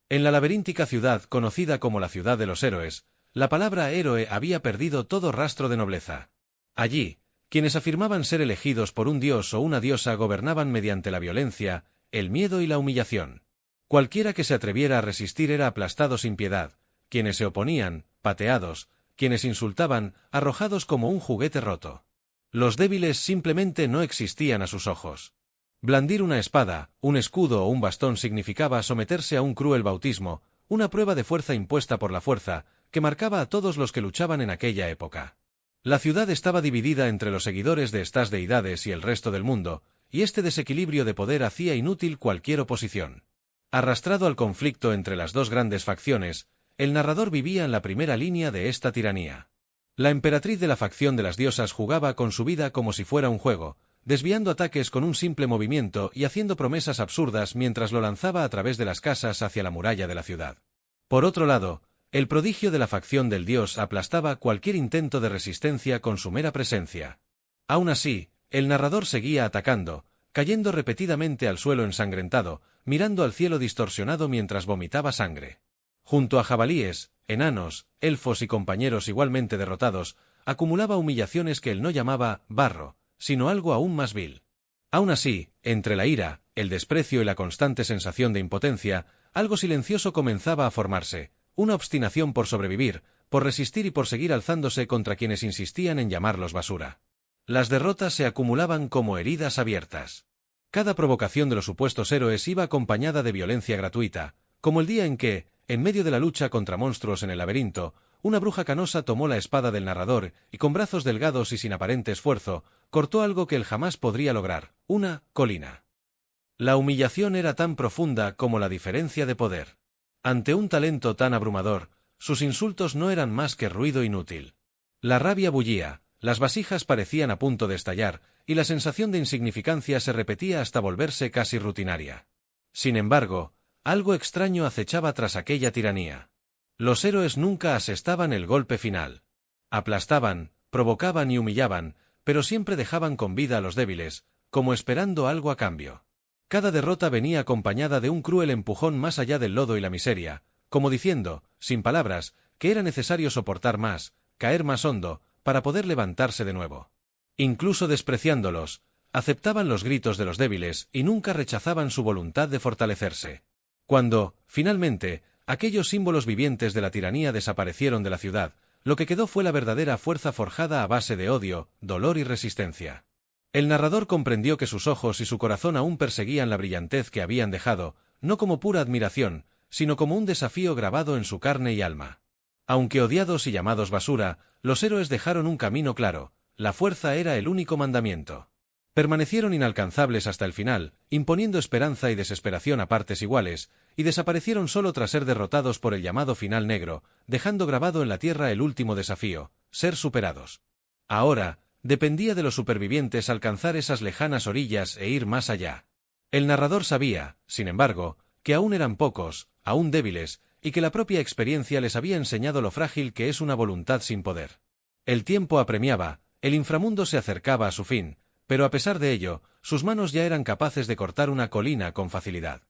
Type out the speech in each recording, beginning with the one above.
En la laberíntica ciudad conocida como la ciudad de los héroes, la palabra héroe había perdido todo rastro de nobleza. Allí, quienes afirmaban ser elegidos por un dios o una diosa gobernaban mediante la violencia, el miedo y la humillación. Cualquiera que se atreviera a resistir era aplastado sin piedad, quienes se oponían, pateados, quienes insultaban, arrojados como un juguete roto. Los débiles simplemente no existían a sus ojos. Blandir una espada, un escudo o un bastón significaba someterse a un cruel bautismo, una prueba de fuerza impuesta por la fuerza, que marcaba a todos los que luchaban en aquella época. La ciudad estaba dividida entre los seguidores de estas deidades y el resto del mundo, y este desequilibrio de poder hacía inútil cualquier oposición. Arrastrado al conflicto entre las dos grandes facciones, el narrador vivía en la primera línea de esta tiranía. La emperatriz de la facción de las diosas jugaba con su vida como si fuera un juego, desviando ataques con un simple movimiento y haciendo promesas absurdas mientras lo lanzaba a través de las casas hacia la muralla de la ciudad. Por otro lado, el prodigio de la facción del dios aplastaba cualquier intento de resistencia con su mera presencia. Aún así, el narrador seguía atacando, cayendo repetidamente al suelo ensangrentado, mirando al cielo distorsionado mientras vomitaba sangre. Junto a jabalíes, enanos, elfos y compañeros igualmente derrotados, acumulaba humillaciones que él no llamaba barro, sino algo aún más vil. Aún así, entre la ira, el desprecio y la constante sensación de impotencia, algo silencioso comenzaba a formarse, una obstinación por sobrevivir, por resistir y por seguir alzándose contra quienes insistían en llamarlos basura. Las derrotas se acumulaban como heridas abiertas. Cada provocación de los supuestos héroes iba acompañada de violencia gratuita, como el día en que, en medio de la lucha contra monstruos en el laberinto, una bruja canosa tomó la espada del narrador y con brazos delgados y sin aparente esfuerzo, cortó algo que él jamás podría lograr, una colina. La humillación era tan profunda como la diferencia de poder. Ante un talento tan abrumador, sus insultos no eran más que ruido inútil. La rabia bullía, las vasijas parecían a punto de estallar, y la sensación de insignificancia se repetía hasta volverse casi rutinaria. Sin embargo, algo extraño acechaba tras aquella tiranía. Los héroes nunca asestaban el golpe final. Aplastaban, provocaban y humillaban, pero siempre dejaban con vida a los débiles, como esperando algo a cambio. Cada derrota venía acompañada de un cruel empujón más allá del lodo y la miseria, como diciendo, sin palabras, que era necesario soportar más, caer más hondo, para poder levantarse de nuevo. Incluso despreciándolos, aceptaban los gritos de los débiles y nunca rechazaban su voluntad de fortalecerse. Cuando, finalmente, aquellos símbolos vivientes de la tiranía desaparecieron de la ciudad, lo que quedó fue la verdadera fuerza forjada a base de odio, dolor y resistencia. El narrador comprendió que sus ojos y su corazón aún perseguían la brillantez que habían dejado, no como pura admiración, sino como un desafío grabado en su carne y alma. Aunque odiados y llamados basura, los héroes dejaron un camino claro, la fuerza era el único mandamiento. Permanecieron inalcanzables hasta el final, imponiendo esperanza y desesperación a partes iguales, y desaparecieron solo tras ser derrotados por el llamado final negro, dejando grabado en la tierra el último desafío, ser superados. Ahora, dependía de los supervivientes alcanzar esas lejanas orillas e ir más allá. El narrador sabía, sin embargo, que aún eran pocos, aún débiles, y que la propia experiencia les había enseñado lo frágil que es una voluntad sin poder. El tiempo apremiaba, el inframundo se acercaba a su fin, pero a pesar de ello, sus manos ya eran capaces de cortar una colina con facilidad.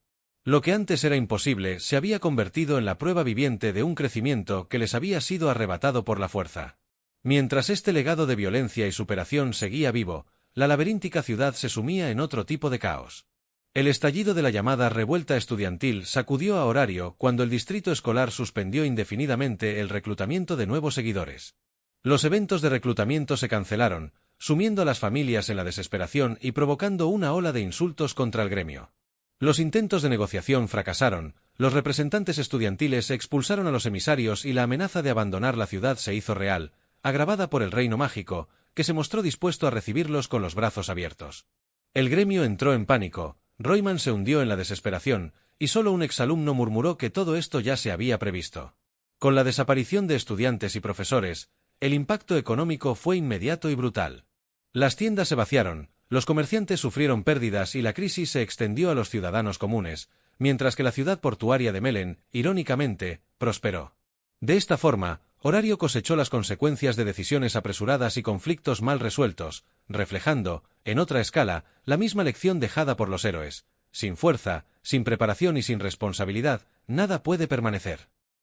Lo que antes era imposible se había convertido en la prueba viviente de un crecimiento que les había sido arrebatado por la fuerza. Mientras este legado de violencia y superación seguía vivo, la laberíntica ciudad se sumía en otro tipo de caos. El estallido de la llamada revuelta estudiantil sacudió a Horario cuando el distrito escolar suspendió indefinidamente el reclutamiento de nuevos seguidores. Los eventos de reclutamiento se cancelaron, sumiendo a las familias en la desesperación y provocando una ola de insultos contra el gremio. Los intentos de negociación fracasaron, los representantes estudiantiles expulsaron a los emisarios y la amenaza de abandonar la ciudad se hizo real, agravada por el reino mágico, que se mostró dispuesto a recibirlos con los brazos abiertos. El gremio entró en pánico, Royman se hundió en la desesperación, y solo un exalumno murmuró que todo esto ya se había previsto. Con la desaparición de estudiantes y profesores, el impacto económico fue inmediato y brutal. Las tiendas se vaciaron, los comerciantes sufrieron pérdidas y la crisis se extendió a los ciudadanos comunes, mientras que la ciudad portuaria de Melen, irónicamente, prosperó. De esta forma, Horario cosechó las consecuencias de decisiones apresuradas y conflictos mal resueltos, reflejando, en otra escala, la misma lección dejada por los héroes. Sin fuerza, sin preparación y sin responsabilidad, nada puede permanecer.